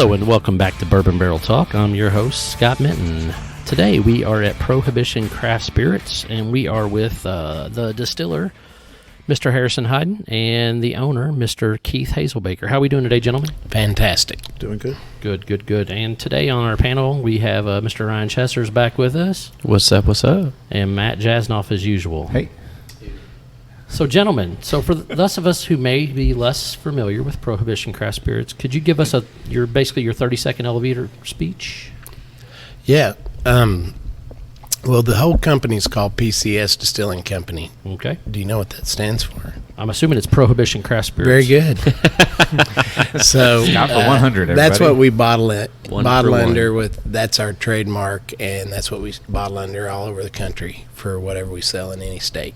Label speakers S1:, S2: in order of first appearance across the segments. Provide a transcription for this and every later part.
S1: Hello and welcome back to Bourbon Barrel Talk. I'm your host, Scott Minton. Today we are at Prohibition Craft Spirits, and we are with the distiller, Mr. Harrison Hyden, and the owner, Mr. Keith Hazelbaker. How are we doing today, gentlemen?
S2: Fantastic.
S3: Doing good.
S1: Good. And today on our panel, we have Mr. Ryan Chester's back with us.
S4: What's up?
S1: And Matt Jasnoff as usual.
S3: Hey.
S1: So, gentlemen, for those of us who may be less familiar with Prohibition Craft Spirits, could you give us your 30-second elevator speech?
S2: Yeah. Well, the whole company's called PCS Distilling Company.
S1: Okay.
S2: Do you know what that stands for?
S1: I'm assuming it's Prohibition Craft
S2: Very
S1: Spirits.
S2: good. So
S3: Not for 100, everybody.
S2: that's what we bottle
S1: One
S2: bottle
S1: for one.
S2: under with. That's our trademark, and that's what we bottle under all over the country for whatever we sell in any state.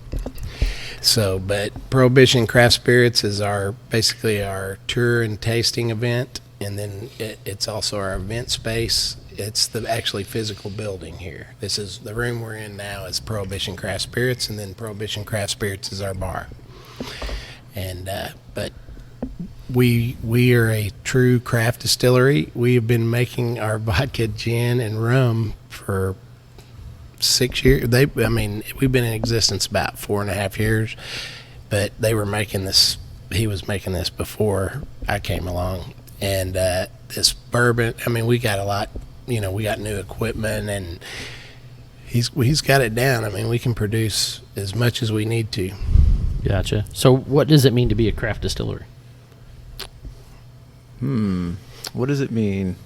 S2: So, but Prohibition Craft Spirits is basically our tour and tasting event, and then it's also our event space. It's the actually physical building here. This is the room we're in now is Prohibition Craft Spirits, and then Prohibition Craft Spirits is our bar. And but we are a true craft distillery. We have been making our vodka, gin, and rum for 6 years. We've been in existence about 4.5 years, but they were making this. He was making this before I came along, and this bourbon. We got a lot. We got new equipment, and he's got it down. We can produce as much as we need to.
S1: Gotcha. So what does it mean to be a craft distillery?
S4: What does it mean?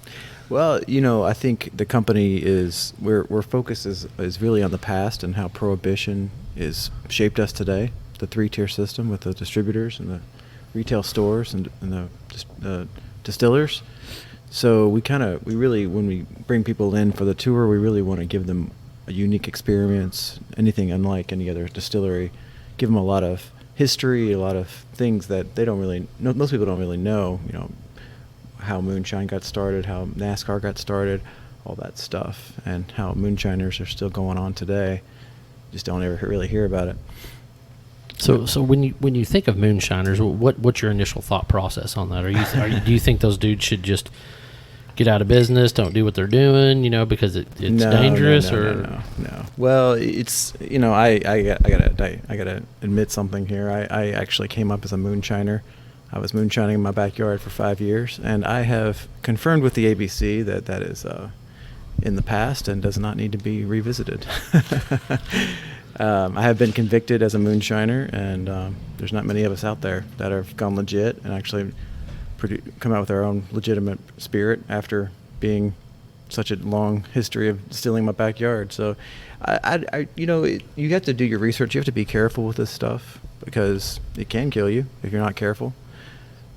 S4: Well, I think the company is we're focus is really on the past and how Prohibition is shaped us today. The 3-tier system with the distributors and the retail stores and the distillers. So we really, when we bring people in for the tour, we really want to give them a unique experience, anything unlike any other distillery. Give them a lot of history, a lot of things that they don't really, most people don't really know. How moonshine got started, how NASCAR got started, all that stuff, and how moonshiners are still going on today. Just don't ever really hear about it.
S1: So when you think of moonshiners, what's your initial thought process on that? Do you think those dudes should just get out of business, don't do what they're doing, because it's dangerous?
S4: No. Well, it's I gotta admit something here. I actually came up as a moonshiner. I was moonshining in my backyard for 5 years, and I have confirmed with the ABC that is in the past and does not need to be revisited. I have been convicted as a moonshiner, and there's not many of us out there that have gone legit and actually come out with our own legitimate spirit after being such a long history of distilling in my backyard. So, you have to do your research. You have to be careful with this stuff because it can kill you if you're not careful.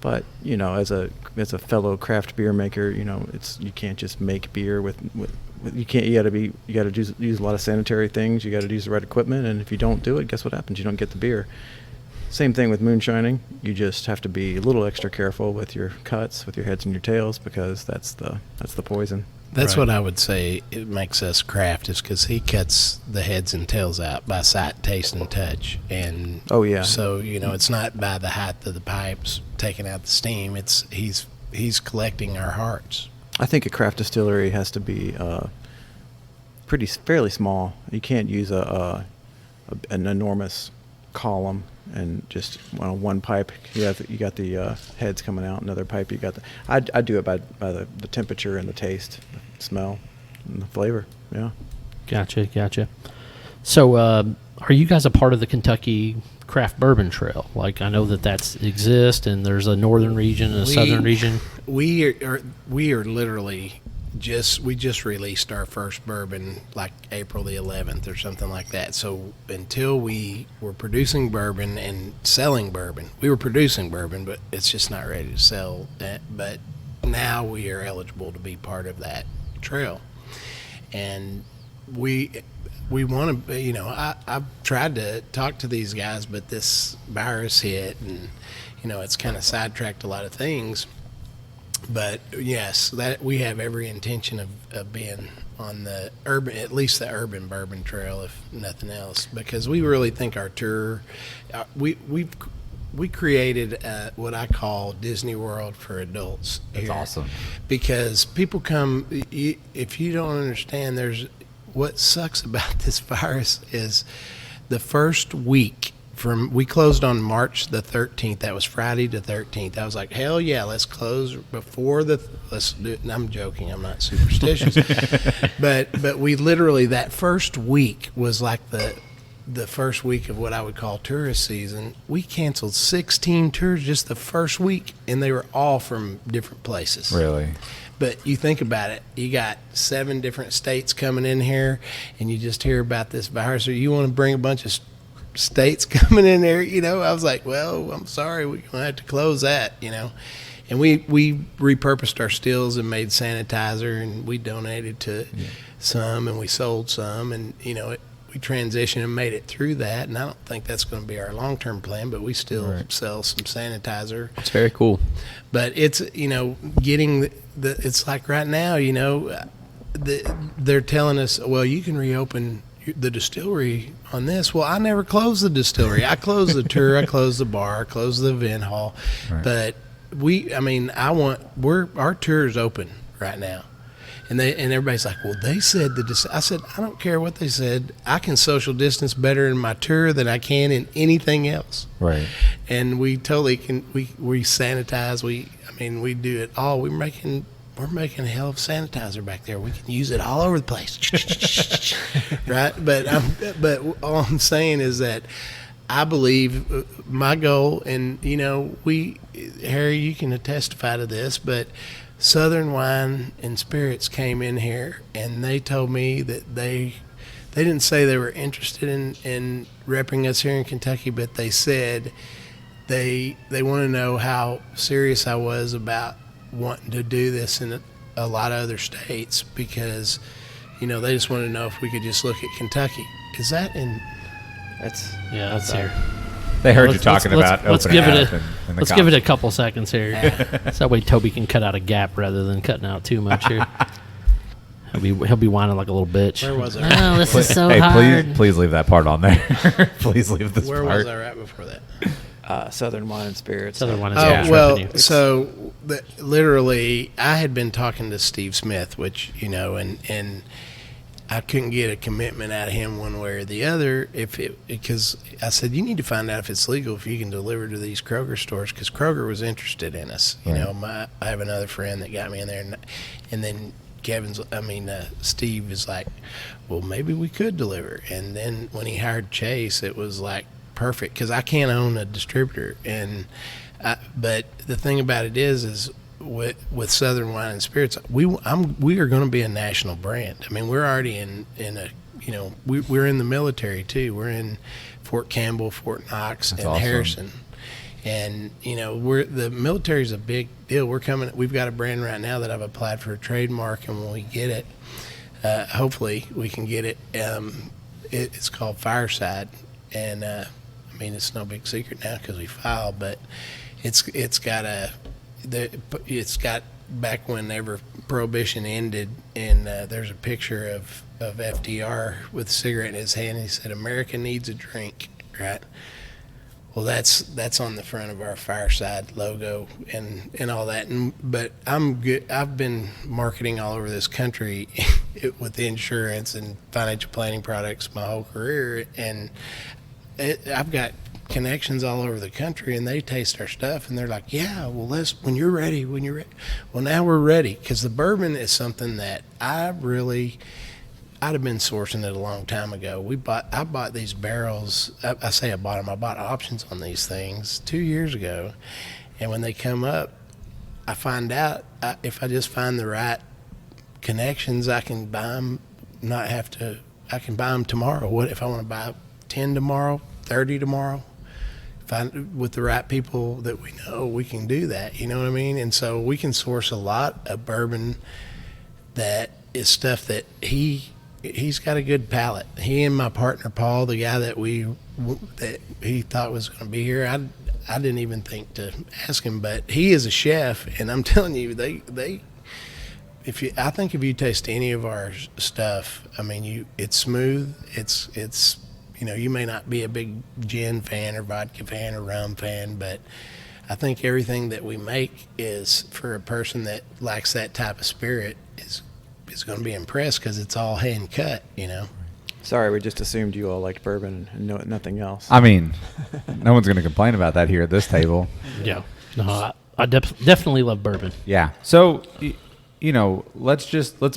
S4: But as a fellow craft beer maker, you can't just make beer with you can't. You got to use a lot of sanitary things. You got to use the right equipment, and if you don't do it, guess what happens? You don't get the beer. Same thing with moonshining. You just have to be a little extra careful with your cuts, with your heads and your tails, because that's the poison.
S2: That's
S1: Right.
S2: what I would say it makes us craft, is because he cuts the heads and tails out by sight, taste, and touch. And
S4: Oh, yeah.
S2: So it's not by the height of the pipes taking out the steam. It's he's collecting our hearts.
S4: I think a craft distillery has to be fairly small. You can't use an enormous column and just one pipe. You got the heads coming out, another pipe. You got I do it by the temperature and the taste, the smell, and the flavor. Yeah.
S1: Gotcha. So are you guys a part of the Kentucky Craft Bourbon Trail? Like, I know that exists, and there's a northern region and a southern region.
S2: We are literally we just released our first bourbon like April the 11th or something like that. So until we were producing bourbon and selling bourbon, we were producing bourbon, but it's just not ready to sell. But now we are eligible to be part of that trail, and we want to. I've tried to talk to these guys, but this virus hit, and it's kind of sidetracked a lot of things. But yes, that we have every intention of being on the at least the urban bourbon trail, if nothing else, because we really think our tour, we've we created what I call Disney World for adults.
S3: That's
S2: here.
S3: awesome.
S2: Because people come, if you don't understand, what sucks about this virus is the first week we closed on March the 13th. That was Friday the 13th. I was like, hell yeah, let's close before let's do it. And I'm joking. I'm not superstitious. but we literally, that first week was like the first week of what I would call tourist season. We canceled 16 tours just the first week, and they were all from different places.
S3: Really?
S2: But you think about it, you got 7 different states coming in here, and you just hear about this virus, or you want to bring a bunch of states coming in there, I was like, well, I'm sorry, we're going to have to close that, And we repurposed our stills and made sanitizer, and we donated to some, and we sold some, and, we transitioned and made it through that. And I don't think that's going to be our long-term plan, but we still sell some sanitizer.
S1: It's very cool.
S2: But it's, getting it's like right now, they're telling us, well, you can reopen the distillery on this. Well, I never closed the distillery. I closed the tour, I closed the bar, I closed the event hall.
S3: Right.
S2: But our tour is open right now. And everybody's like, well, they said I said, I don't care what they said. I can social distance better in my tour than I can in anything else.
S3: Right.
S2: And we totally can. We sanitize. We do it all. We're making a hell of sanitizer back there. We can use it all over the place. Right. But all I'm saying is that I believe my goal, and Harry, you can testify to this, but Southern Wine and Spirits came in here, and they told me that they didn't say they were interested in repping us here in Kentucky, but they said they want to know how serious I was about wanting to do this in a lot of other states, because they just want to know if we could just look at Kentucky. Is that in?
S1: That's here.
S3: They heard you talking about
S1: let's
S3: opening
S1: give it
S3: up in the
S1: let's give it a couple seconds here. So that way Toby can cut out a gap rather than cutting out too much here. He'll be whining like a little bitch.
S2: Where was I?
S1: Oh, this is so
S3: Hey,
S1: hard.
S3: please leave that part on there. Please leave this
S2: Where
S3: part.
S2: was I right before that?
S4: Southern Wine and Spirits.
S1: Southern Wine and
S2: Oh,
S1: Spirits
S2: well,
S1: revenue.
S2: so literally, I had been talking to Steve Smith, which, and I couldn't get a commitment out of him one way or the other because I said, you need to find out if it's legal, if you can deliver to these Kroger stores, because Kroger was interested in us. I have another friend that got me in there, and then Steve is like, well, maybe we could deliver. And then when he hired Chase, it was like perfect, because I can't own a distributor. But the thing about it is with Southern Wine and Spirits, we are going to be a national brand. I mean, we're already in a, we're in the military too. We're in Fort Campbell, Fort Knox,
S3: That's
S2: and
S3: awesome.
S2: Harrison. And the military is a big deal. We've got a brand right now that I've applied for a trademark, and when we get it, hopefully we can get it. It's called Fireside, and it's no big secret now because we filed, but it's got back whenever Prohibition ended, and there's a picture of FDR with a cigarette in his hand. He said, "America needs a drink," right? Well, that's on the front of our Fireside logo and all that. But I'm good. I've been marketing all over this country with insurance and financial planning products my whole career, and I've got connections all over the country, and they taste our stuff, and they're like, "Yeah, well, when you're ready." Well, now we're ready, because the bourbon is something that I'd have been sourcing it a long time ago. I bought these barrels. I say I bought them. I bought options on these things 2 years ago, and when they come up, I find out if I just find the right connections, I can buy them. I can buy them tomorrow. What if I want to buy 10 tomorrow, 30 tomorrow? With the right people that we know, we can do that. You know what I mean? And so we can source a lot of bourbon that is stuff that he's got a good palate. He and my partner Paul, the guy that he thought was going to be here, I didn't even think to ask him, but he is a chef, and I'm telling you, I think if you taste any of our stuff, it's smooth, it's you may not be a big gin fan or vodka fan or rum fan, but I think everything that we make is for a person that likes that type of spirit is going to be impressed because it's all hand cut,
S4: Sorry, we just assumed you all liked bourbon and nothing else.
S3: I mean, no one's going to complain about that here at this table.
S1: Yeah. No, I definitely love bourbon.
S3: Yeah. So, let's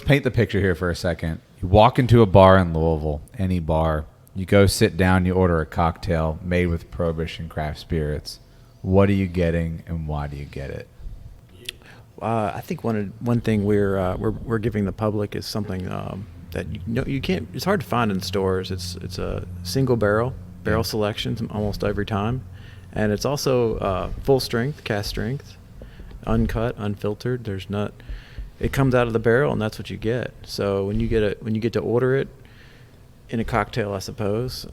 S3: paint the picture here for a second. You walk into a bar in Louisville, any bar. You go sit down. You order a cocktail made with Prohibition craft spirits. What are you getting, and why do you get it?
S4: I think one thing we're giving the public is something that you can't. It's hard to find in stores. It's a single barrel selection almost every time, and it's also full strength, cast strength, uncut, unfiltered. It comes out of the barrel, and that's what you get. So when you get to order it in a cocktail, I suppose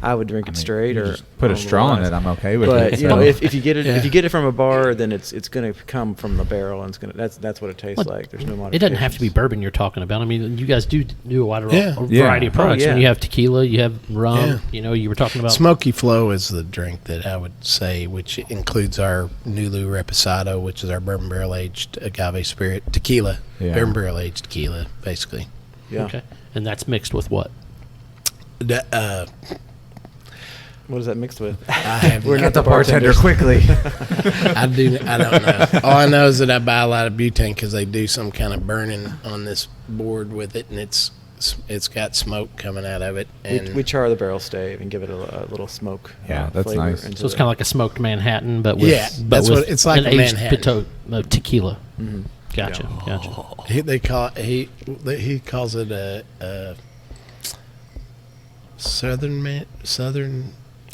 S4: I would drink it straight or
S3: just put a straw in it. I'm okay with it.
S4: But if you get it if you get it from a bar, then it's going to come from the barrel, and that's what it tastes like. There's no modifications.
S1: It doesn't have to be bourbon you're talking about. I mean, you guys do a wide variety
S3: Yeah.
S1: of products.
S4: Oh, yeah.
S1: When you have tequila, you have rum. You were talking about
S2: Smoky Flow is the drink that I would say, which includes our Nulu Reposado, which is our bourbon barrel aged agave spirit tequila, bourbon barrel aged tequila, basically.
S4: Yeah.
S1: Okay. And that's mixed with what?
S4: What is that mixed with?
S3: We're not the bartender. Quickly.
S2: I don't know. All I know is that I buy a lot of butane because they do some kind of burning on this board with it, and it's got smoke coming out of it. And
S4: We char the barrel stave and give it a little smoke.
S3: Yeah, that's
S4: flavor
S3: nice.
S4: into
S1: So it's
S4: it.
S1: kind of like a smoked Manhattan, but with
S2: that's what it's like.
S1: an
S2: A
S1: aged
S2: Manhattan.
S1: tequila.
S4: Mm-hmm.
S1: Gotcha.
S2: He calls it a southern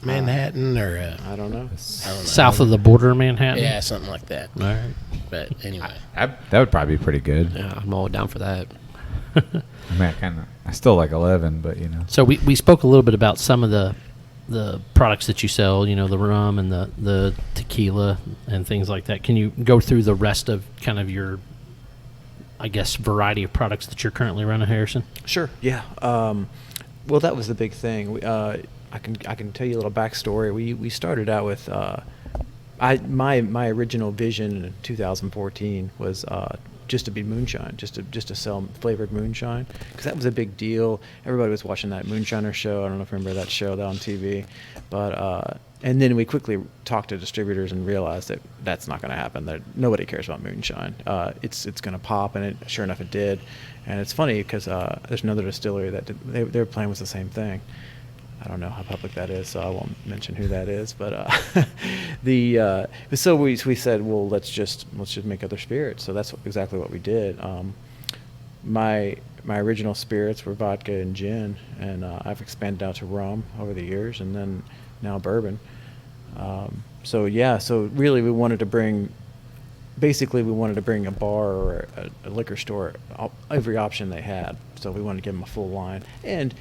S2: Manhattan or
S4: I don't know.
S1: South of the border Manhattan.
S2: yeah, something like that.
S1: All right.
S2: But anyway,
S3: That would probably be pretty good.
S5: Yeah, I'm all down for that.
S3: I mean, I still like 11, but
S1: So we spoke a little bit about some of the products that you sell, the rum and the tequila and things like that. Can you go through the rest of kind of your, I guess, variety of products that you're currently running, Harrison?
S4: Sure. Yeah. Well, that was the big thing. I can tell you a little backstory. We started out with my original vision in 2014 was just to be moonshine, just to sell flavored moonshine, because that was a big deal. Everybody was watching that Moonshiner show. I don't know if you remember that show on TV, but and then we quickly talked to distributors and realized that that's not going to happen. That nobody cares about moonshine. It's going to pop, and sure enough, it did. And it's funny because there's another distillery that their plan was the same thing. I don't know how public that is, so I won't mention who that is. But so we said, well, let's just make other spirits. So that's exactly what we did. My original spirits were vodka and gin, and I've expanded out to rum over the years, and then now bourbon. So really we wanted to bring a bar or a liquor store every option they had. So we wanted to give them a full line. And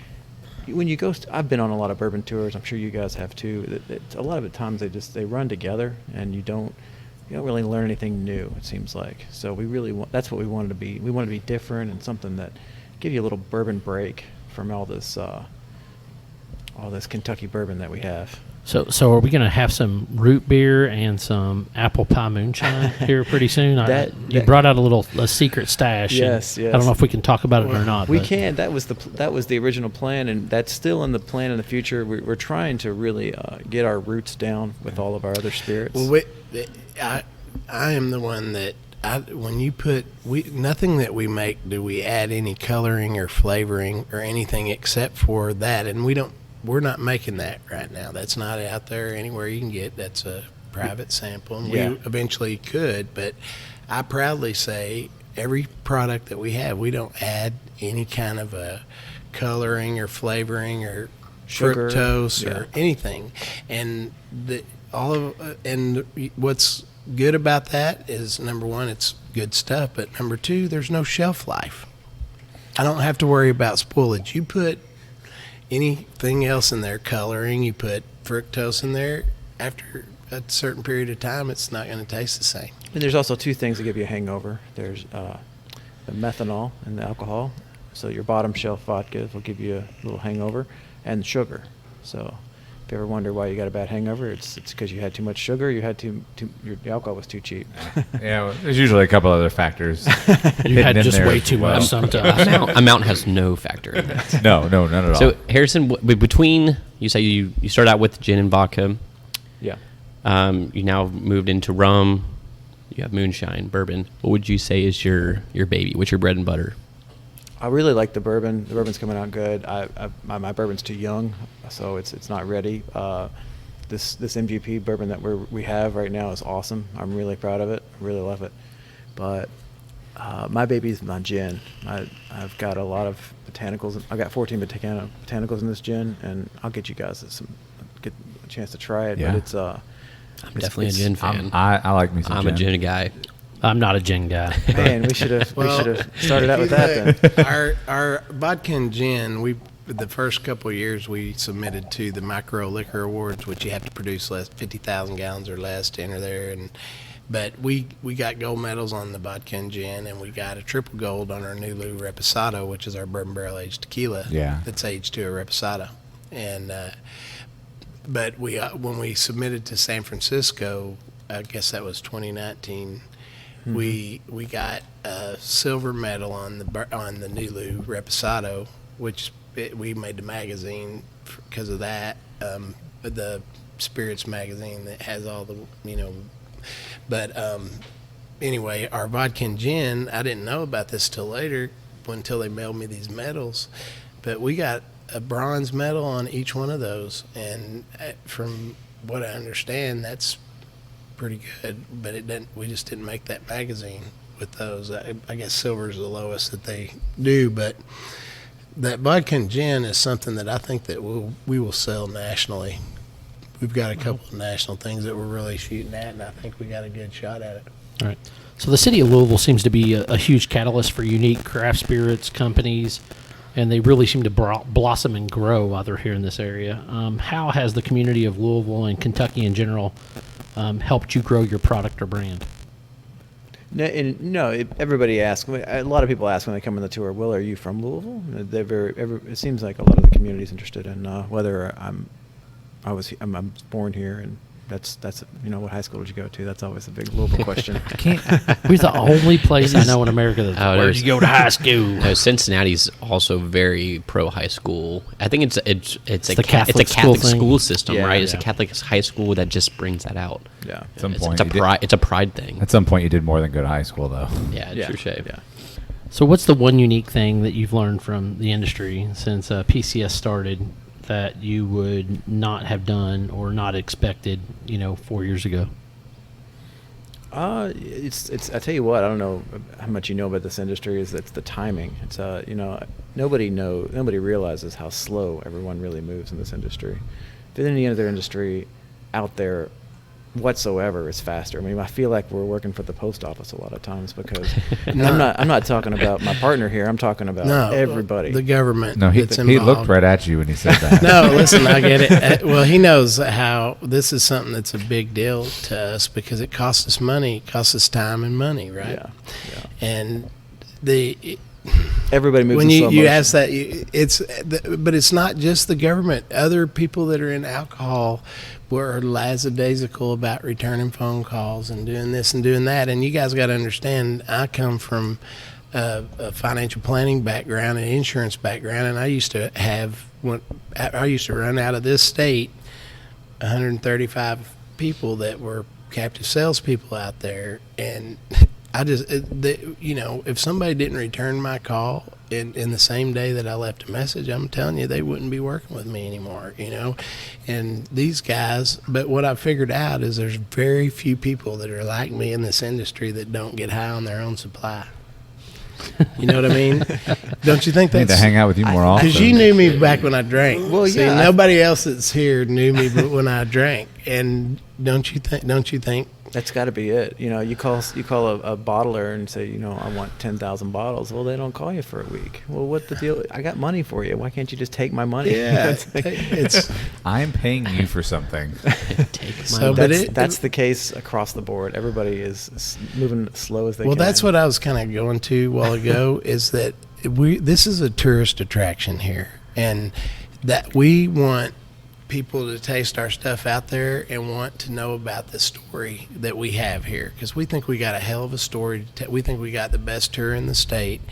S4: when you go, I've been on a lot of bourbon tours. I'm sure you guys have too. A lot of the times they run together, and you don't really learn anything new. It seems like. So that's what we wanted to be. We wanted to be different and something that give you a little bourbon break from all this Kentucky bourbon that we have.
S1: So are we going to have some root beer and some apple pie moonshine here pretty soon? You brought out a secret stash.
S4: Yes.
S1: I don't know if we can talk about it or not.
S4: We can. That was the original plan, and that's still in the plan in the future. We're trying to really get our roots down with all of our other spirits.
S2: Well, I am the one that when you put nothing that we make do we add any coloring or flavoring or anything except for that, and we're not making that right now. That's not out there anywhere you can get. That's a private sample, and we eventually could. But I proudly say every product that we have, we don't add any kind of a coloring or flavoring or
S4: Sugar,
S2: fructose or anything. And what's good about that is, number one, it's good stuff. But number two, there's no shelf life. I don't have to worry about spoilage. You put anything else in there, coloring, you put fructose in there, after a certain period of time, it's not going to taste the same.
S4: And there's also two things that give you a hangover. There's the methanol in the alcohol. So your bottom shelf vodkas will give you a little hangover, and sugar. So if you ever wonder why you got a bad hangover, it's because you had too much sugar. You had your alcohol was too cheap.
S3: Yeah, well, there's usually a couple other factors.
S1: You had
S3: hidden in
S1: just
S3: there
S1: way
S3: as
S1: too
S3: well.
S1: much sometimes.
S5: Amount has no factor in that.
S3: No, none at all.
S5: So Harrison, between you say you start out with gin and vodka,
S4: Yeah.
S5: you now moved into rum, you have moonshine, bourbon. What would you say is your baby? What's your bread and butter?
S4: I really like the bourbon. The bourbon's coming out good. My bourbon's too young, so it's not ready. This MVP bourbon that we have right now is awesome. I'm really proud of it. I really love it. But my baby's my gin. I've got a lot of botanicals. I've got 14 botanicals in this gin, and I'll get you guys get a chance to try it.
S3: Yeah.
S4: But
S5: I'm definitely a gin fan.
S3: I like me some
S5: I'm
S3: gin.
S5: a gin guy.
S1: I'm not a gin guy.
S4: man, we should have started out with that then.
S2: Our vodka and gin, the first couple of years we submitted to the Micro Liquor Awards, which you have to produce 50,000 gallons or less to enter there. But we got gold medals on the vodka and gin, and we got a triple gold on our Nulu Reposado, which is our bourbon barrel aged tequila.
S3: Yeah.
S2: That's aged to a Reposado. And but when we submitted to San Francisco, I guess that was 2019. We got a silver medal on the Nulu Reposado, which we made the magazine because of that. The Spirits magazine that has all the But anyway, our vodka and gin, I didn't know about this till later, until they mailed me these medals. But we got a bronze medal on each one of those, and from what I understand, that's pretty good, but we just didn't make that magazine with those. I guess silver is the lowest that they do, but that vodka and gin is something that I think that we will sell nationally. We've got a couple of national things that we're really shooting at, and I think we got a good shot at it.
S1: All right. So the city of Louisville seems to be a huge catalyst for unique craft spirits companies, and they really seem to blossom and grow while they're here in this area. How has the community of Louisville and Kentucky in general helped you grow your product or brand?
S4: Everybody asks. A lot of people ask when they come on the tour, "Will, are you from Louisville?" It seems like a lot of the community is interested in whether I'm born here, and that's what high school did you go to? That's always a big Louisville question.
S1: We're the only place I know in America that where did you go to high school?
S5: No, Cincinnati's also very pro high school. I think it's a
S1: Catholic
S5: school system,
S4: Yeah,
S5: right? It's
S4: yeah.
S5: a Catholic high school that just brings that out.
S4: Yeah.
S3: At some point,
S5: It's a pride thing.
S3: At some point, you did more than go to high school, though.
S5: Yeah,
S4: Yeah.
S5: true shave.
S4: Yeah.
S1: So what's the one unique thing that you've learned from the industry since PCS started that you would not have done or not expected, 4 years ago?
S4: It's. I tell you what, I don't know how much you know about this industry. It's the timing. It's nobody realizes how slow everyone really moves in this industry. If there's any other industry out there whatsoever is faster. I mean, I feel like we're working for the post office a lot of times because I'm not talking about my partner here. I'm talking about everybody.
S2: The government.
S3: No, he
S2: that's involved.
S3: looked right at you when he said that.
S2: No, listen, I get it. Well, he knows how this is something that's a big deal to us because it costs us money, costs us time and money, right?
S4: Yeah.
S2: And
S4: Everybody moves
S2: when
S4: in slow
S2: you
S4: motion.
S2: ask that, but it's not just the government. Other people that are in alcohol were lackadaisical about returning phone calls and doing this and doing that. And you guys got to understand, I come from a financial planning background and insurance background, and I used to run out of this state 135 people that were captive salespeople out there, and if somebody didn't return my call in the same day that I left a message, I'm telling you, they wouldn't be working with me anymore, And these guys, but what I figured out is there's very few people that are like me in this industry that don't get high on their own supply. You know what I mean? Don't you think
S3: I need
S2: that's...
S3: to hang out with you more often.
S2: Because you knew me back when I drank.
S4: Well,
S2: See,
S4: yeah.
S2: nobody else that's here knew me when I drank. And don't you think
S4: That's got to be it. You call a bottler and say, I want 10,000 bottles. Well, they don't call you for a week. Well, what's the deal? I got money for you. Why can't you just take my money?
S2: Yeah,
S4: It's
S3: I'm paying you for something.
S5: Take my
S2: So, but
S4: that's the case across the board. Everybody is moving as slow as they
S2: well,
S4: can.
S2: that's what I was kind of going to a while ago is that this is a tourist attraction here, and that we want people to taste our stuff out there and want to know about the story that we have here, because we think we got a hell of a story. We think we got the best tour in the state,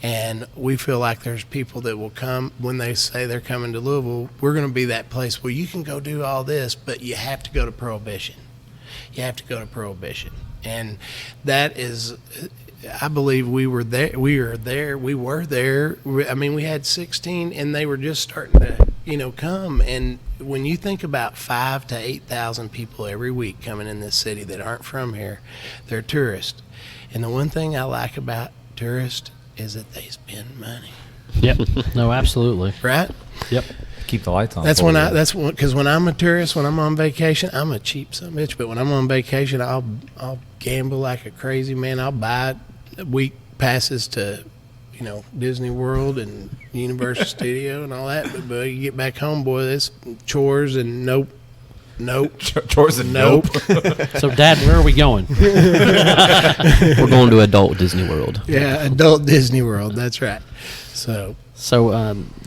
S2: and we feel like there's people that will come when they say they're coming to Louisville. We're going to be that place where you can go do all this, but you have to go to Prohibition. You have to go to Prohibition, and that is. I believe we were there. I mean, we had 16, and they were just starting to, come. And when you think about 5,000 to 8,000 people every week coming in this city that aren't from here, they're tourists. And the one thing I like about tourists is that they spend money.
S1: Yep. No, absolutely.
S2: Right?
S1: Yep.
S3: Keep the lights on.
S2: Because when I'm a tourist, when I'm on vacation, I'm a cheap son of a bitch. But when I'm on vacation, I'll gamble like a crazy man. I'll buy week passes to, Disney World and Universal Studio and all that. But you get back home, boy, there's chores and nope.
S3: Chores and nope.
S1: So, Dad, where are we going?
S5: We're going to adult Disney World.
S2: Yeah, adult Disney World. That's right. So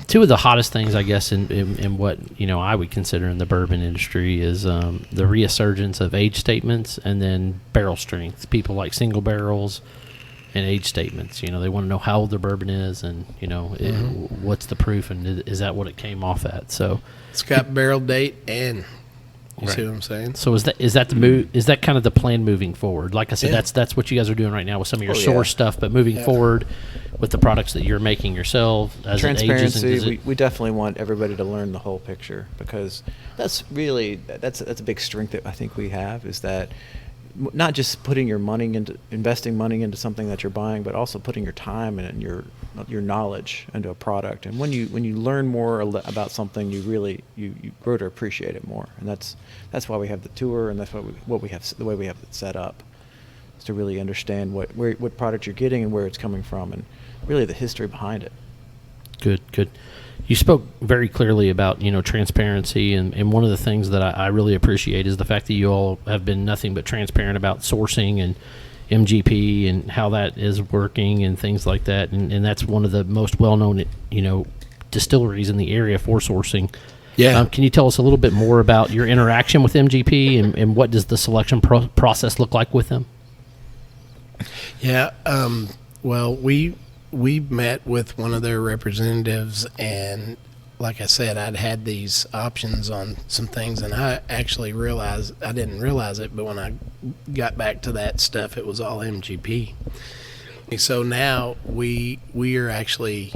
S1: two of the hottest things, I guess, in what I would consider in the bourbon industry is the resurgence of age statements and then barrel strength. People like single barrels and age statements. They want to know how old their bourbon is, and what's the proof, and is that what it came off at? So
S2: it's got barrel date and. You
S1: right.
S2: see what I'm saying?
S1: So is that the move? Is that kind of the plan moving forward? Like I said, that's what you guys are doing right now with some of your source stuff. But moving forward with the products that you're making yourself, as
S4: transparency,
S1: it ages and
S4: we definitely want everybody to learn the whole picture, because that's a big strength that I think we have, is that not just putting your money into investing money into something that you're buying, but also putting your time and your knowledge into a product. And when you learn more about something, you grow to appreciate it more. And that's why we have the tour, and that's what we have, the way we have it set up, is to really understand what product you're getting and where it's coming from, and really the history behind it.
S1: Good. You spoke very clearly about transparency, and one of the things that I really appreciate is the fact that you all have been nothing but transparent about sourcing and MGP and how that is working and things like that, and that's one of the most well-known distilleries in the area for sourcing.
S2: Yeah.
S1: Can you tell us a little bit more about your interaction with MGP and what does the selection process look like with them?
S2: Yeah. Well, we met with one of their representatives, and like I said, I'd had these options on some things, and I actually I didn't realize it, but when I got back to that stuff, it was all MGP. So now we are actually,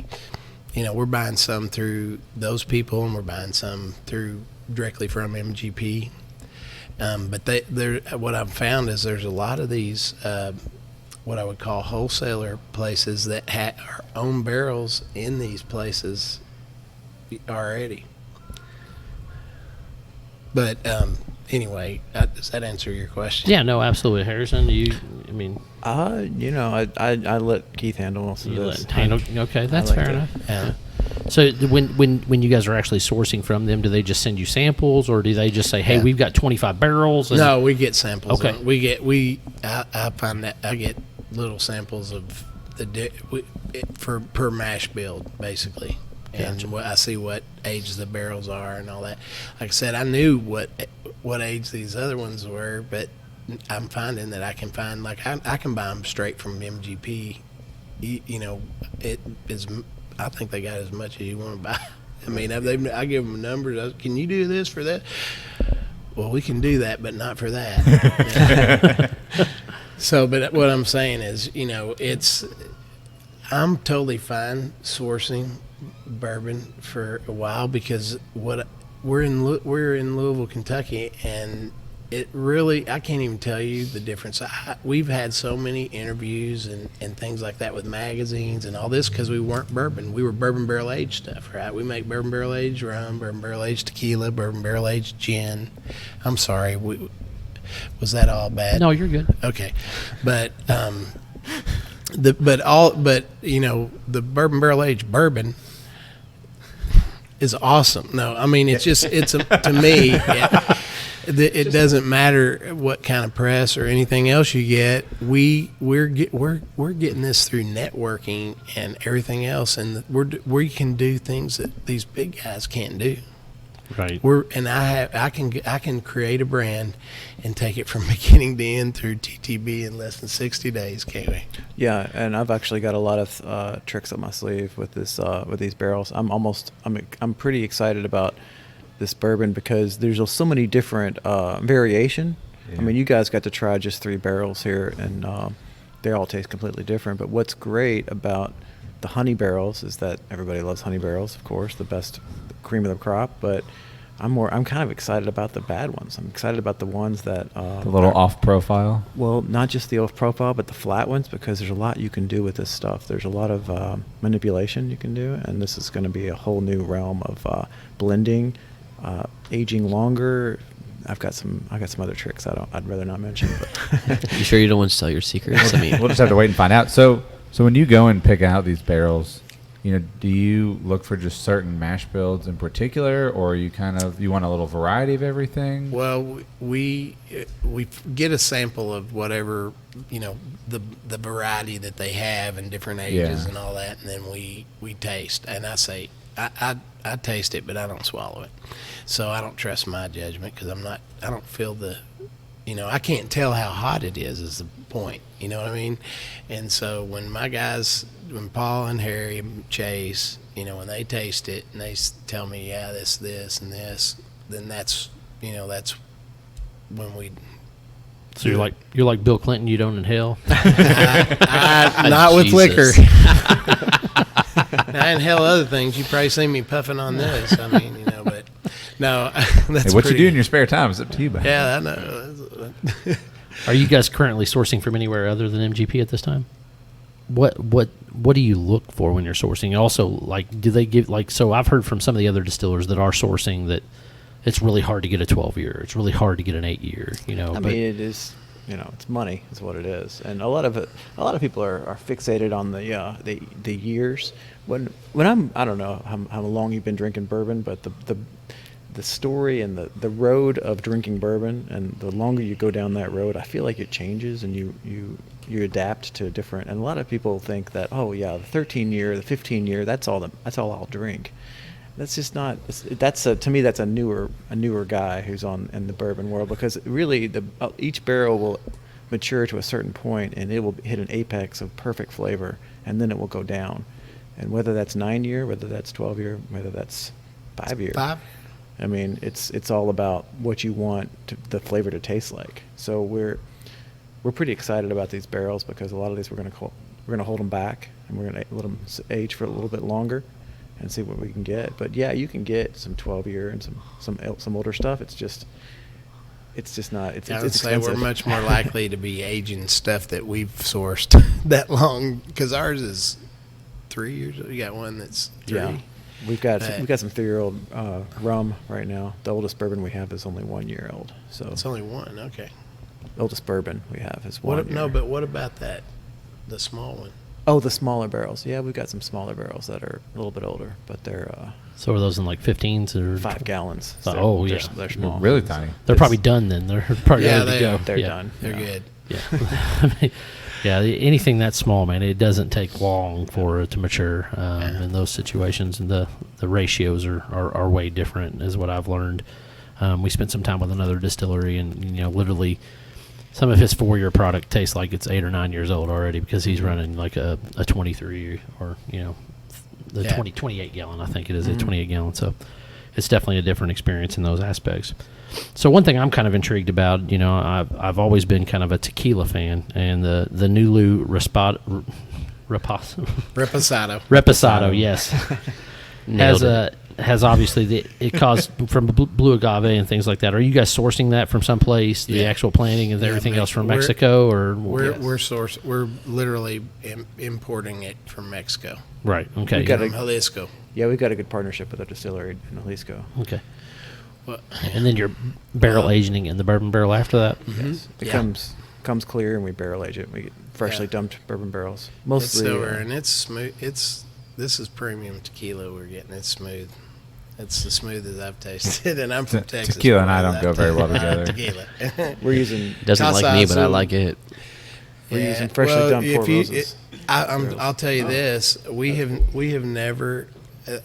S2: we're buying some through those people, and we're buying some directly from MGP. But what I've found is there's a lot of these what I would call wholesaler places that own barrels in these places already. But anyway, does that answer your question?
S1: Yeah, no, absolutely. Harrison,
S4: I let Keith handle most of this.
S1: Okay, that's fair enough.
S2: Yeah.
S1: So when you guys are actually sourcing from them, do they just send you samples, or do they just say, "Hey, we've got 25 barrels"?
S2: No, we get samples.
S1: Okay.
S2: I find that I get little samples of per mash build, basically. And I see what age the barrels are and all that. Like I said, I knew what age these other ones were, but I'm finding that I can find, like, I can buy them straight from MGP. It is. I think they got as much as you want to buy. I mean, I give them numbers. Can you do this for that? Well, we can do that, but not for that. So, but what I'm saying is, I'm totally fine sourcing bourbon for a while, because we're in Louisville, Kentucky, and it really, I can't even tell you the difference. We've had so many interviews and things like that with magazines and all this, because we weren't bourbon. We were bourbon barrel aged stuff, right? We make bourbon barrel aged rum, bourbon barrel aged tequila, bourbon barrel aged gin. I'm sorry, was that all bad?
S1: No, you're good.
S2: Okay, but the bourbon barrel aged bourbon is awesome. No, I mean, it's just to me. It doesn't matter what kind of press or anything else you get. We're getting this through networking and everything else, and we can do things that these big guys can't do.
S1: Right.
S2: I can create a brand and take it from beginning to end through TTB in less than 60 days, can't we?
S4: Yeah, and I've actually got a lot of tricks up my sleeve with these barrels. I'm pretty excited about this bourbon because there's so many different variation.
S3: Yeah.
S4: I mean, you guys got to try just 3 barrels here, and they all taste completely different. But what's great about the honey barrels is that everybody loves honey barrels, of course, the best cream of the crop. But I'm kind of excited about the bad ones. I'm excited about the ones that
S3: The little off profile.
S4: well, not just the off profile, but the flat ones, because there's a lot you can do with this stuff. There's a lot of manipulation you can do, and this is going to be a whole new realm of blending, aging longer. I've got some other tricks I'd rather not mention. But
S5: You sure you don't want to sell your secrets? I mean,
S3: We'll just have to wait and find out. So when you go and pick out these barrels, do you look for just certain mash builds in particular, or you want a little variety of everything?
S2: Well, we get a sample of whatever, the variety that they have in different ages and all that, and then we taste. And I say, I taste it, but I don't swallow it. So I don't trust my judgment because I don't feel I can't tell how hot it is the point. You know what I mean? And so when Paul and Harry and Chase, when they taste it and they tell me, yeah, this, and this, then that's when we.
S1: So you're like Bill Clinton. You don't inhale.
S2: Not with
S5: Jesus.
S2: liquor. I inhale other things. You probably see me puffing on this. I mean, but no, that's
S3: Hey, what you
S2: pretty-
S3: do in your spare time is up to you, buddy.
S2: Yeah, I know.
S1: Are you guys currently sourcing from anywhere other than MGP at this time? What do you look for when you're sourcing? Also, do they give so I've heard from some of the other distillers that are sourcing that it's really hard to get a 12-year. It's really hard to get an 8-year.
S4: I mean, it is. It's money is what it is, and a lot of people are fixated on the years. When I don't know how long you've been drinking bourbon, but the story and the road of drinking bourbon, and the longer you go down that road, I feel like it changes, and you adapt to different. And a lot of people think that, oh yeah, the 13-year, the 15-year, that's all I'll drink. That's just not. To me, that's a newer guy who's in the bourbon world, because really each barrel will mature to a certain point, and it will hit an apex of perfect flavor, and then it will go down. And whether that's 9-year, whether that's 12-year, whether that's 5-year.
S2: 5.
S4: I mean, it's all about what you want the flavor to taste like. So we're pretty excited about these barrels, because a lot of these we're gonna hold them back, and we're gonna let them age for a little bit longer and see what we can get. But yeah, you can get some 12-year and some older stuff. It's just not. It's
S2: I would say
S4: expensive.
S2: we're much more likely to be aging stuff that we've sourced that long, because ours is 3 years. We got one that's 3.
S4: Yeah. We've got some 3-year-old rum right now. The oldest bourbon we have is only 1 year old. So
S2: It's only one. Okay.
S4: the oldest bourbon we have is 1 year.
S2: No, but what about that? The small one.
S4: Oh, the smaller barrels. Yeah, we've got some smaller barrels that are a little bit older, but they're
S1: so are those in 15s or
S4: 5 gallons.
S1: Oh,
S4: They're-
S1: yeah.
S4: they're small.
S3: Really tiny.
S1: They're probably done then. They're probably
S2: Yeah,
S1: ready to
S2: they
S1: go.
S2: are.
S4: They're
S1: Yeah.
S4: done.
S2: They're
S4: Yeah.
S2: good.
S1: Yeah. Yeah, anything that small, man, it doesn't take long for it to mature in those situations, and the ratios are way different, is what I've learned. We spent some time with another distillery, and literally some of his 4-year product tastes like it's 8 or 9 years old already, because he's running like a 23 or the 28 gallon, I think it is, a 28 gallon. So it's definitely a different experience in those aspects. So one thing I'm kind of intrigued about, I've always been kind of a tequila fan, and the Nulu Reposado, yes,
S5: Nailed
S1: has obviously it caused from blue agave and things like that. Are you guys sourcing that from someplace? The actual planting and everything else from Mexico, or
S2: We're literally importing it from Mexico.
S1: right? Okay,
S4: We've got
S2: From Jalisco.
S4: Yeah, we've got a good partnership with a distillery in Jalisco.
S1: okay.
S2: Well,
S1: And then you're barrel aging in the bourbon barrel after that.
S4: Yes. It
S2: Yeah.
S4: comes clear, and we barrel age it. We get freshly dumped bourbon barrels.
S2: It's
S4: Mostly
S2: silver, and it's smooth. This is premium tequila we're getting. It's smooth. It's the smoothest I've tasted, and I'm from Texas.
S3: Tequila and I don't go very well together.
S2: Tequila.
S4: We're using
S5: Doesn't like me, but I like it.
S4: we're using freshly done Four Roses.
S2: I'll tell you this: we have never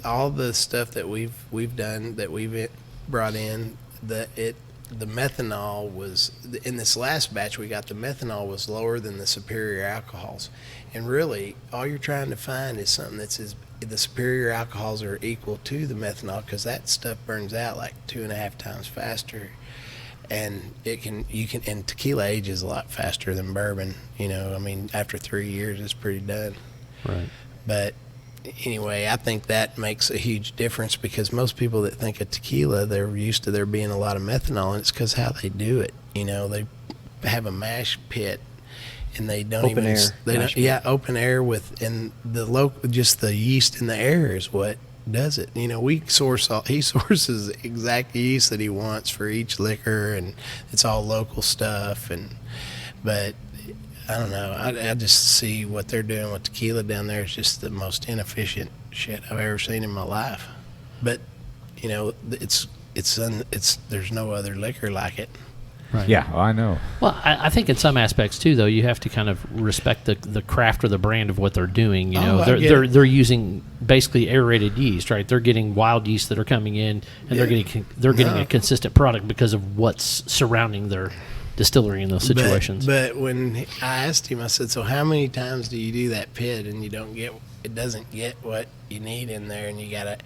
S2: all the stuff that we've done that we've brought in the methanol was in this last batch we got. The methanol was lower than the superior alcohols, and really all you're trying to find is something that's the superior alcohols are equal to the methanol, because that stuff burns out like 2.5 times faster, and and tequila ages a lot faster than bourbon. I mean, after 3 years it's pretty done.
S1: Right.
S2: But anyway, I think that makes a huge difference, because most people that think of tequila, they're used to there being a lot of methanol, and it's because how they do it. They have a mash pit, and they don't
S4: Open air.
S2: Open air and just the yeast in the air is what does it. He sources the exact yeast that he wants for each liquor, and it's all local stuff. But I don't know. I just see what they're doing with tequila down there is just the most inefficient shit I've ever seen in my life. But there's no other liquor like it.
S1: Right.
S3: Yeah, I know.
S1: Well, I think in some aspects too, though, you have to kind of respect the craft or the brand of what they're doing. They're using basically aerated yeast, right? They're getting wild yeast that are coming in, and they're getting a consistent product because of what's surrounding their distillery in those situations.
S2: But when I asked him, I said, "So how many times do you do that pit and it doesn't get what you need in there, and you gotta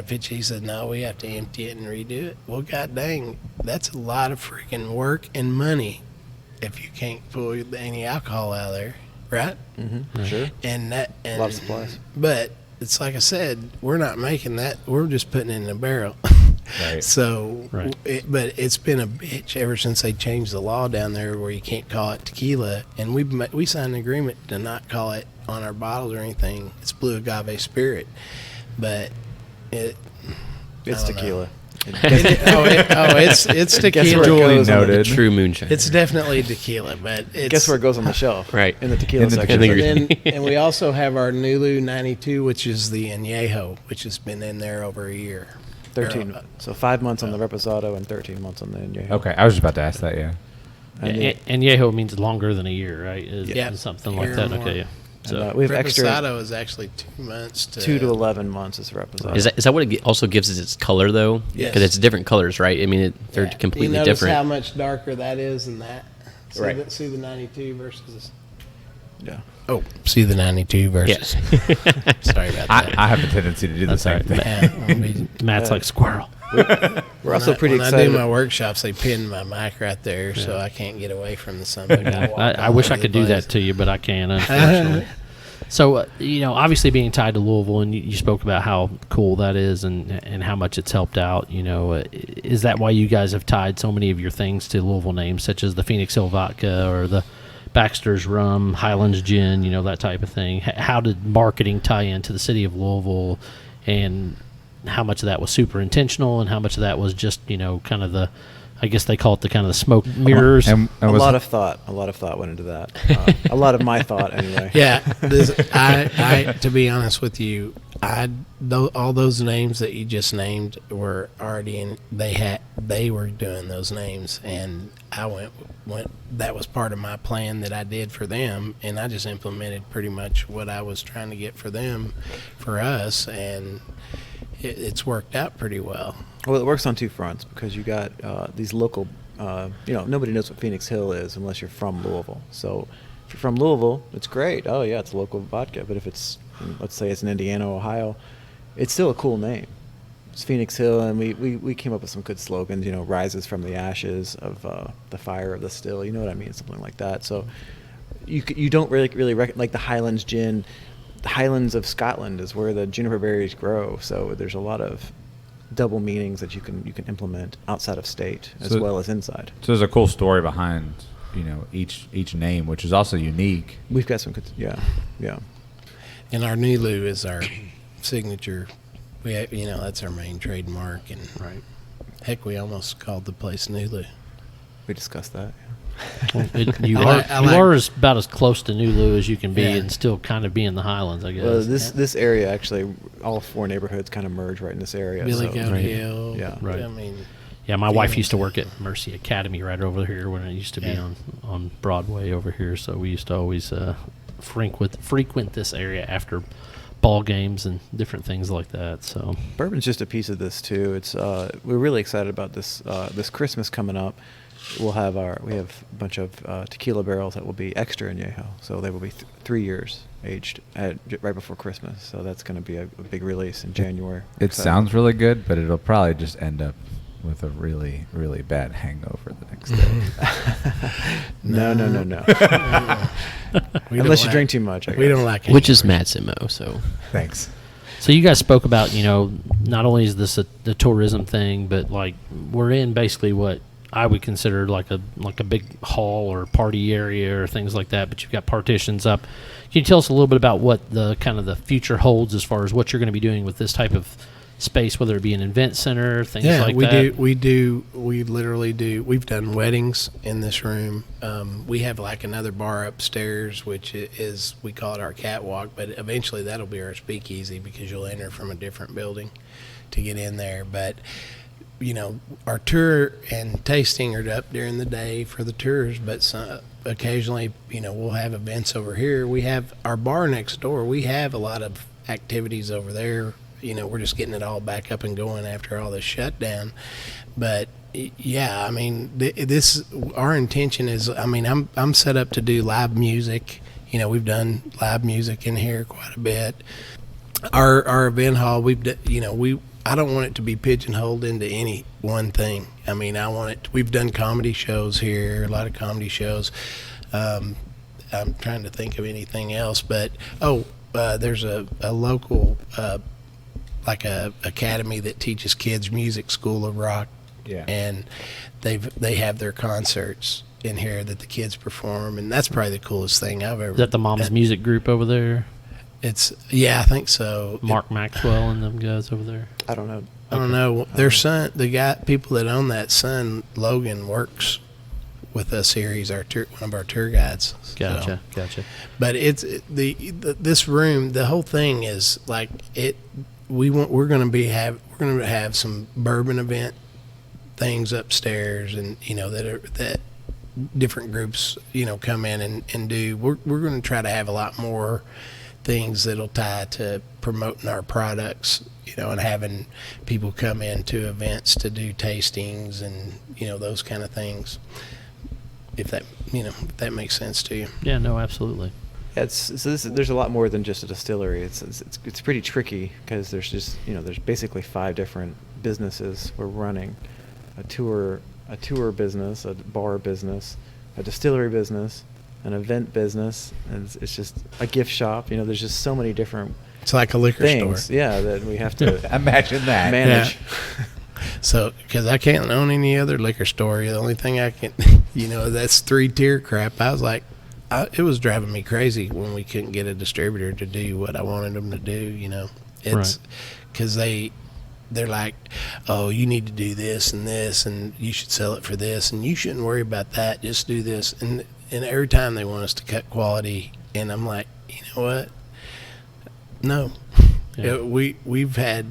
S2: pitch it?" He said, "No, we have to empty it and redo it." Well, god dang, that's a lot of freaking work and money if you can't pull any alcohol out of there, right?
S4: Mm-hmm. Sure.
S2: And
S4: A lot of supplies.
S2: But it's like I said, we're not making that. We're just putting it in a barrel.
S3: Right.
S2: So,
S1: Right.
S2: But it's been a bitch ever since they changed the law down there where you can't call it tequila. And we signed an agreement to not call it on our bottles or anything. It's blue agave spirit, but
S4: It's
S2: I don't
S4: tequila.
S2: it's tequila.
S4: Guess where it
S3: Duly
S4: goes on the-
S3: noted.
S5: True moonshine.
S2: It's definitely tequila, but it's
S4: Guess where it goes on the shelf?
S5: Right.
S4: In the tequila
S3: In the
S4: section.
S3: tequila.
S2: and we also have our Nulu 92, which is the Añejo, which has been in there over a year.
S4: 13. So 5 months on the Reposado and 13 months on the Añejo.
S3: Okay, I was just about to ask that. Yeah.
S1: And Yeho means longer than a year, right?
S2: Yeah.
S1: Something like
S2: Year
S1: that.
S2: or more.
S1: Okay, yeah. So
S4: And, we have extra
S2: Reposado is actually 2 months
S4: 2 to 11 months is Reposado.
S5: Is that what it also gives us its color, though?
S2: Yes.
S5: Because it's different colors, right? I mean, they're
S2: Yeah.
S5: completely
S2: you notice
S5: different.
S2: how much darker that is than that? See
S5: Right.
S2: see the 92 versus...
S4: Yeah.
S2: Oh, see the 92 versus... Sorry about that.
S3: I have a tendency to do the
S1: That's
S3: same
S1: all
S3: thing.
S1: right.
S2: Yeah, I'll be-
S1: Matt's like squirrel.
S4: We're also pretty
S2: when
S4: excited.
S2: I do my workshops, they pin my mic right there, so I can't get away from the sun.
S1: I wish I could do that to you, but I can't, unfortunately. So, obviously being tied to Louisville, and you spoke about how cool that is and how much it's helped out, is that why you guys have tied so many of your things to Louisville names, such as the Phoenix Hill Vodka or the Baxter's Rum, Highlands Gin, that type of thing? How did marketing tie into the city of Louisville, and how much of that was super intentional and how much of that was just, kind of the, I guess they call it the kind of the smoke mirrors?
S3: And
S4: a
S3: was-
S4: lot of thought went into that. A lot of my thought, anyway.
S2: Yeah, I to be honest with you, all those names that you just named were already in. They were doing those names, and I went. That was part of my plan that I did for them, and I just implemented pretty much what I was trying to get for them, for us, and it's worked out pretty well.
S4: Well, it works on 2 fronts, because you got these local, nobody knows what Phoenix Hill is unless you're from Louisville. So if you're from Louisville, it's great. Oh, yeah, it's local vodka. But if it's, let's say it's in Indiana, Ohio, it's still a cool name. It's Phoenix Hill, and we came up with some good slogans, rises from the ashes of the fire of the still. You know what I mean? Something like that. So you don't really like the Highlands Gin. The Highlands of Scotland is where the juniper berries grow. So there's a lot of double meanings that you can implement outside of state as well as inside.
S3: So there's a cool story behind, each name, which is also unique.
S4: We've got some good, yeah.
S2: And our Nulu is our signature. We that's our main trademark, and
S1: Right.
S2: heck, we almost called the place Nulu.
S4: We discussed that.
S1: You are about as close to New Lou as you can be, and still kind of be in the Highlands, I guess.
S4: Well, this area actually, all 4 neighborhoods kind of merge right in this area.
S2: Billy
S4: so.
S2: Goat Hill.
S4: Yeah.
S1: Right.
S2: I mean,
S1: my wife used to work at Mercy Academy right over here when it used to be on Broadway over here. So we used to always frequent this area after ball games and different things like that. So
S4: bourbon's just a piece of this too. It's we're really excited about this this Christmas coming up. We have a bunch of tequila barrels that will be extra añejo, so they will be 3 years aged right before Christmas. So that's going to be a big release in January.
S3: It sounds really good, but it'll probably just end up with a really, really bad hangover the next day.
S4: No. Unless you drink too much.
S2: We don't like it.
S5: Which is Matt's MO, so.
S3: Thanks.
S1: So you guys spoke about, not only is this the tourism thing, but like we're in basically what I would consider like a big hall or party area or things like that, but you've got partitions up. Can you tell us a little bit about what the kind of the future holds as far as what you're going to be doing with this type of space, whether it be an event center, things like that?
S2: We literally do. We've done weddings in this room. We have like another bar upstairs, which is, we call it our catwalk, but eventually that'll be our speakeasy because you'll enter from a different building to get in there. But our tour and tasting are up during the day for the tours, but occasionally, we'll have events over here. We have our bar next door. We have a lot of activities over there. We're just getting it all back up and going after all this shutdown. But yeah, I mean, our intention is, I'm set up to do live music. We've done live music in here quite a bit. Our event hall, I don't want it to be pigeonholed into any one thing. We've done comedy shows here, a lot of comedy shows. I'm trying to think of anything else, but there's a local like a academy that teaches kids music, School of Rock.
S3: Yeah.
S2: And they have their concerts in here that the kids perform, and that's probably the coolest thing I've ever.
S1: Is that the Mom's Music Group over there?
S2: I think so.
S1: Mark Maxwell and them guys over there.
S4: I don't know.
S2: I don't know. Their son, people that own that son, Logan, works with us here. He's one of our tour guides.
S1: Gotcha.
S2: But it's this room. The whole thing is like it. We're going to have some bourbon event things upstairs, and that different groups come in and do. We're going to try to have a lot more things that'll tie to promoting our products, and having people come into events to do tastings and those kind of things. If that makes sense to you.
S1: Yeah, no, absolutely.
S4: There's a lot more than just a distillery. It's pretty tricky because there's just there's basically 5 different businesses we're running: a tour business, a bar business, a distillery business, an event business, and it's just a gift shop. There's just so many different.
S2: It's like a liquor
S4: things,
S2: store.
S4: Yeah, that we have to
S3: imagine that
S4: manage.
S2: Yeah. So, because I can't own any other liquor store, the only thing I can, that's 3-tier crap. I was like, it was driving me crazy when we couldn't get a distributor to do what I wanted them to do. It's because they're like, oh, you need to do this, and you should sell it for this, and you shouldn't worry about that. Just do this, and every time they want us to cut quality, and I'm like, you know what? No. Yeah. We've had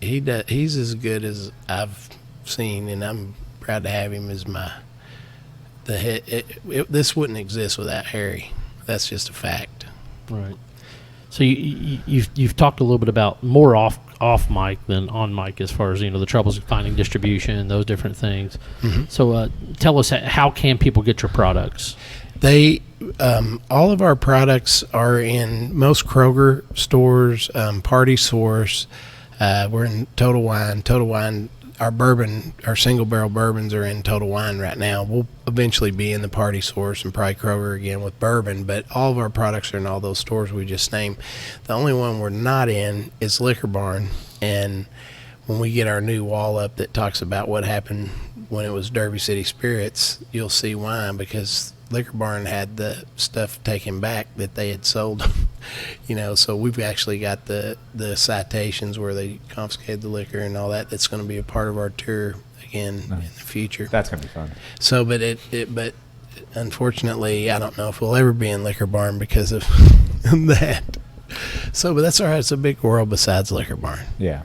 S2: he's as good as I've seen, and I'm proud to have him as the head. This wouldn't exist without Harry. That's just a fact.
S1: Right. So you've talked a little bit about more off mic than on mic as far as the troubles of finding distribution, those different things. Mm-hmm. So tell us, how can people get your products?
S2: All of our products are in most Kroger stores, Party Source. We're in Total Wine. Total Wine, our bourbon, our single barrel bourbons are in Total Wine right now. We'll eventually be in the Party Source and probably Kroger again with bourbon, but all of our products are in all those stores we just named. The only one we're not in is Liquor Barn, and when we get our new wall up that talks about what happened when it was Derby City Spirits, you'll see why, because Liquor Barn had the stuff taken back that they had sold. So we've actually got the citations where they confiscated the liquor and all that. That's going to be a part of our tour again in the future.
S3: That's going to be fun.
S2: So, but unfortunately, I don't know if we'll ever be in Liquor Barn because of that. So, but that's all right. It's a big world besides Liquor Barn.
S3: Yeah.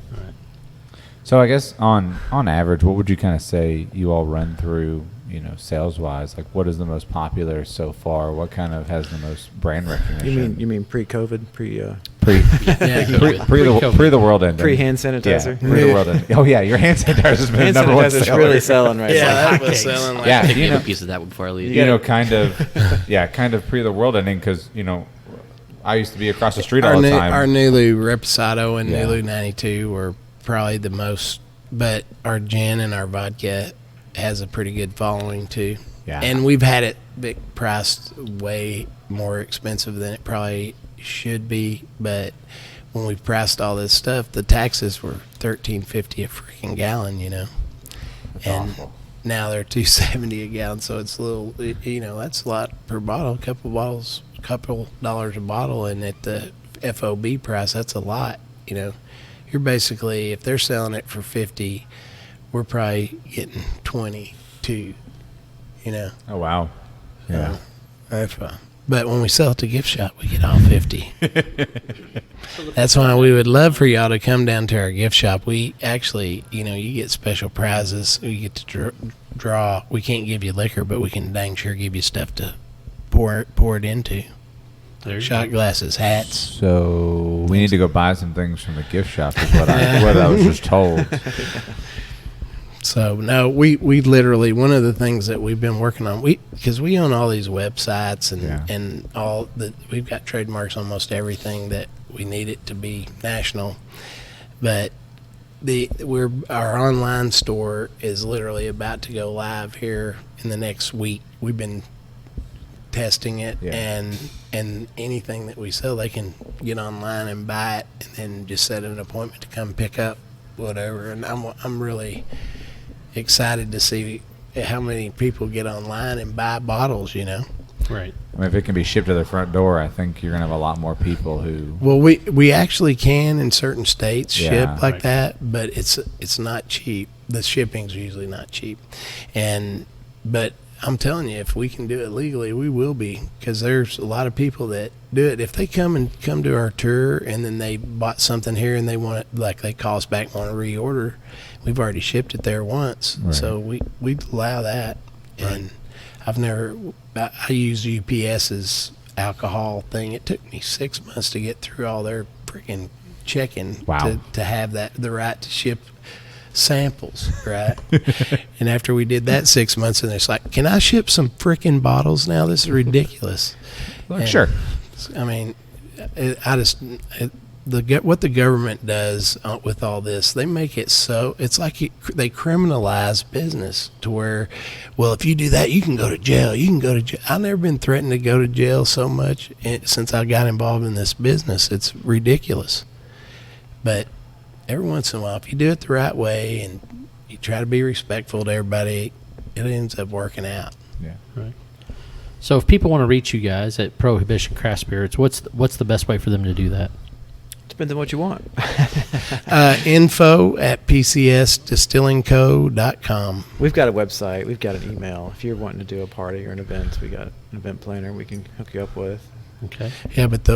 S3: So I guess on average, what would you kind of say you all run through, sales wise? Like, what is the most popular so far? What kind of has the most brand recognition?
S4: You mean pre-COVID,
S3: pre
S1: Yeah,
S3: the world ending,
S4: pre-hand sanitizer?
S3: Yeah, pre the world ending. Oh yeah, your hand sanitizer has been
S4: Hand
S3: number one
S4: sanitizer's
S3: seller.
S4: really selling right
S2: Yeah,
S4: now.
S2: that was selling like
S3: Yeah,
S5: Pick me up a piece of that before I leave.
S3: kind of pre the world ending because I used to be across the street all the time.
S2: Our Nulu Reposado and
S3: Yeah.
S2: Nulu 92 were probably the most, but our gin and our vodka has a pretty good following too.
S3: Yeah.
S2: And we've had it priced way more expensive than it probably should be, but when we priced all this stuff, the taxes were $13.50 a freaking gallon, and
S3: awful.
S2: now they're $2.70 a gallon, so it's a little, that's a lot per bottle, a couple dollars a bottle, and at the FOB price, that's a lot, You're basically, if they're selling it for 50, we're probably getting 22,
S3: Oh wow. Yeah.
S2: That's fine. But when we sell it to gift shop, we get all 50. That's why we would love for y'all to come down to our gift shop. We actually, you get special prizes. We get to draw. We can't give you liquor, but we can dang sure give you stuff to pour it into. Shot glasses, hats.
S3: So we need to go buy some things from the gift shop. Is what I was just told.
S2: So no, we literally, one of the things that we've been working on, because we own all these websites and all that, we've got trademarks on almost everything that we need it to be national, but our online store is literally about to go live here in the next week. We've been testing it, and anything that we sell, they can get online and buy it, and then just set an appointment to come pick up whatever. And I'm really excited to see how many people get online and buy bottles.
S1: Right.
S3: I mean, if it can be shipped to their front door, I think you're gonna have a lot more people who.
S2: Well, we actually can in certain states ship like
S1: Right.
S2: that, but it's not cheap. The shipping's usually not cheap, but I'm telling you, if we can do it legally, we will be, because there's a lot of people that do it. If they come to our tour and then they bought something here and they want it, like they call us back and want to reorder, we've already shipped it there once,
S3: Right.
S2: so we allow that. And I use UPS's alcohol thing. It took me 6 months to get through all their freaking checking
S3: Wow.
S2: to have the right to ship samples, right? And after we did that 6 months, and it's like, can I ship some freaking bottles now? This is ridiculous. And,
S3: Sure.
S2: I mean, what the government does with all this, they make it so it's like they criminalize business to where, well, if you do that, you can go to jail. You can go to jail. I've never been threatened to go to jail so much since I got involved in this business. It's ridiculous. But every once in a while, if you do it the right way and you try to be respectful to everybody, it ends up working out.
S3: Yeah.
S1: Right. So if people want to reach you guys at Prohibition Craft Spirits, what's the best way for them to do that?
S4: Depends on what you want.
S2: Info at pcsdistillingco.com.
S4: We've got a website. We've got an email. If you're wanting to do a party or an event, we got an event planner we can hook you up with.
S1: Okay.
S2: Yeah, but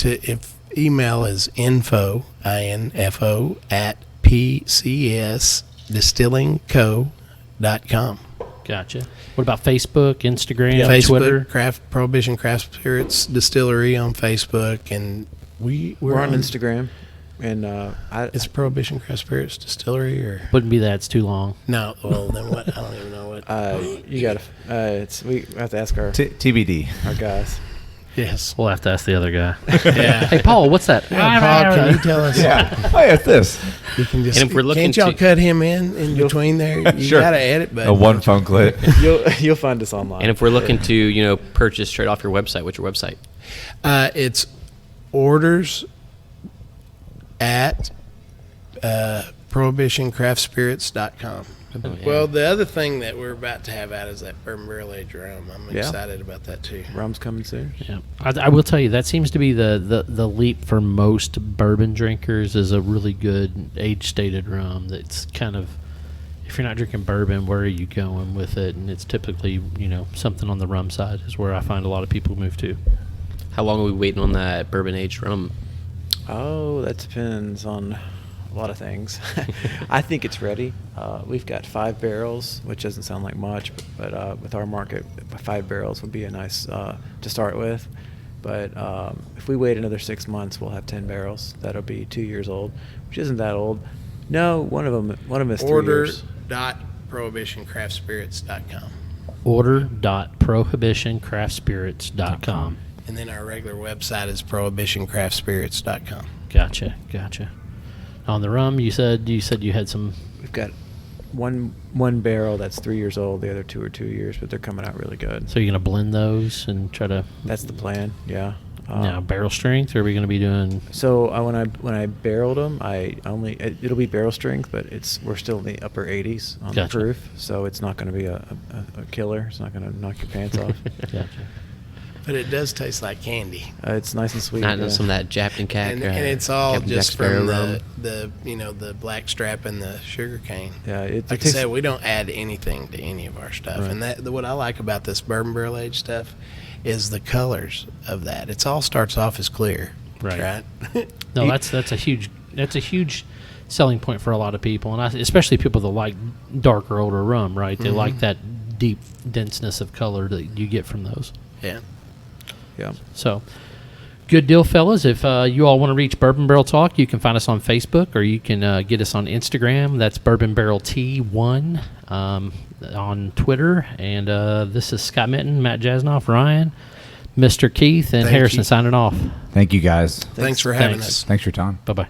S2: if email is info at pcsdistillingco.com.
S1: Gotcha. What about Facebook, Instagram,
S2: Facebook,
S1: Twitter?
S2: Prohibition Craft Spirits Distillery on Facebook, and we're
S4: on Instagram, and
S2: It's Prohibition Craft Spirits Distillery, or
S1: Wouldn't be that. It's too long.
S2: no? Well, then what? I don't even know what.
S4: you got we have to ask our
S3: TBD.
S4: guys.
S2: Yes.
S1: We'll have to ask the other guy.
S2: Yeah.
S1: Hey, Paul, what's that?
S2: Yeah, Paul, can you tell us?
S3: Yeah. Oh, yeah, it's this.
S2: You can just.
S5: And if we're looking
S2: can't y'all
S5: to-
S2: cut him in between there? You
S3: Sure.
S2: gotta edit, but
S3: A one phone clip.
S4: You'll find us online.
S5: And if we're looking to, purchase straight off your website, what's your website?
S2: It's orders at prohibitioncraftspirits.com. Well, the other thing that we're about to have out is that bourbon barrel aged rum. I'm
S4: Yeah.
S2: excited about that too.
S4: Rum's coming soon.
S1: Yeah, I will tell you that seems to be the leap for most bourbon drinkers is a really good age stated rum that's kind of if you're not drinking bourbon, where are you going with it? And it's typically, something on the rum side is where I find a lot of people move to.
S5: How long are we waiting on that bourbon aged rum?
S4: Oh, that depends on a lot of things. I think it's ready. We've got 5 barrels, which doesn't sound like much, but with our market, 5 barrels would be a nice to start with. But if we wait another 6 months, we'll have 10 barrels. That'll be 2 years old, which isn't that old. No, one of them is 3 years.
S2: Order.prohibitioncraftspirits.com.
S1: Order.prohibitioncraftspirits.com.
S2: And then our regular website is prohibitioncraftspirits.com.
S1: Gotcha. On the rum, you said you had some.
S4: We've got one barrel that's 3 years old. The other 2 are 2 years, but they're coming out really good.
S1: So you're gonna blend those and try to.
S4: That's the plan. Yeah.
S1: Now barrel strength, or are we gonna be doing?
S4: So when I barreled them, it'll be barrel strength, but we're still in the upper 80s on the proof, so it's not going to be a killer. It's not going to knock your pants off.
S1: Gotcha.
S2: But it does taste like candy.
S4: It's nice and sweet.
S5: Not some of that Captain Cack.
S2: And it's all
S5: Captain
S2: just
S5: Jack Sparrow
S2: from
S5: rum.
S2: the black strap and the sugar cane.
S4: Yeah,
S2: Like I said, we don't add anything to any of our stuff.
S4: Right.
S2: And what I like about this bourbon barrel aged stuff is the colors of that. It all starts off as clear, right?
S1: No, that's a huge selling point for a lot of people, and especially people that like darker, older rum, right? They like that deep denseness of color that you get from those.
S2: Yeah.
S4: Yeah.
S1: So, good deal, fellas. If you all want to reach Bourbon Barrel Talk, you can find us on Facebook, or you can get us on Instagram. That's Bourbon Barrel T1 on Twitter. And this is Scott Minton, Matt Jasnoff, Ryan, Mr. Keith, and
S2: Thank
S1: Harrison
S2: you.
S1: signing off.
S3: Thank you, guys.
S2: Thanks for having
S1: Thanks.
S2: us.
S3: Thanks for your time.
S1: Bye-bye.